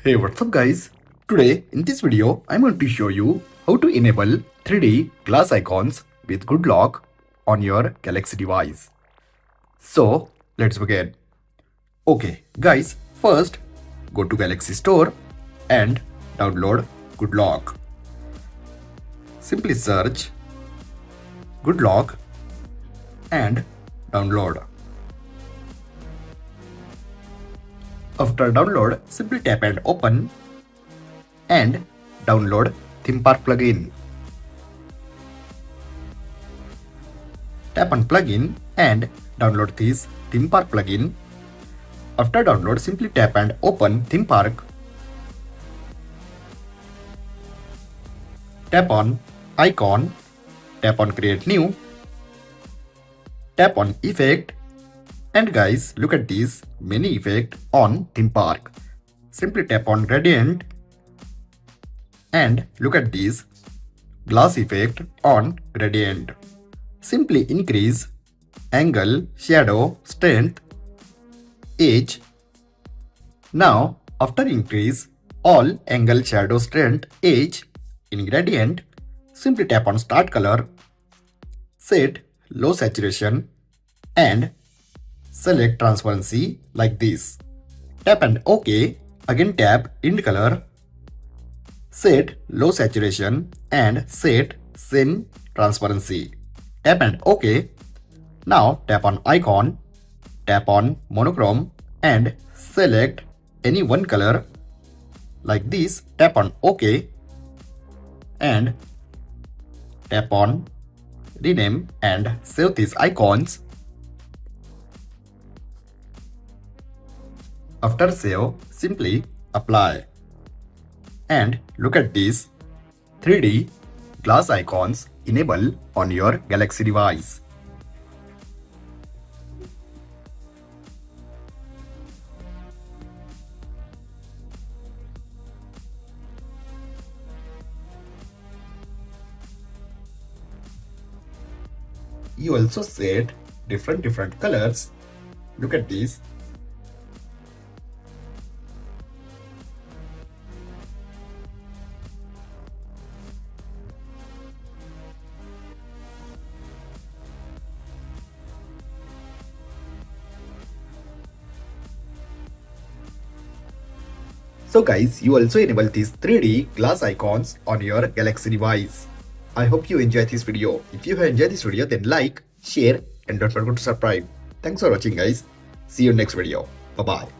Hey, what's up guys? Today in this video I'm going to show you how to enable 3D glass icons with good lock on your Galaxy device. So let's begin. Okay guys, first go to Galaxy Store and download good lock. Simply search good lock and download. After download, simply tap and open and download theme park plugin. Tap on plugin and download this theme park plugin. After download, simply tap and open theme park. Tap on icon, tap on create new, tap on effect, and guys, look at this mini effect on theme park. Simply tap on gradient and look at this glass effect on gradient. Simply increase angle, shadow, strength, edge. Now after increase all angle, shadow, strength, edge in gradient, simply tap on start color, set low saturation and select transparency like this. Tap and OK. Again tap end color, set low saturation and set same transparency. Tap and OK. Now tap on icon, tap on monochrome and select any one color like this. Tap on OK and tap on rename and save these icons. After save, simply apply. And look at these 3D glass icons enable on your Galaxy device. You also set different colors. Look at this. So guys, you also enable these 3D glass icons on your Galaxy device. I hope you enjoyed this video. If you have enjoyed this video, then like, share and don't forget to subscribe. Thanks for watching guys. See you next video. Bye bye.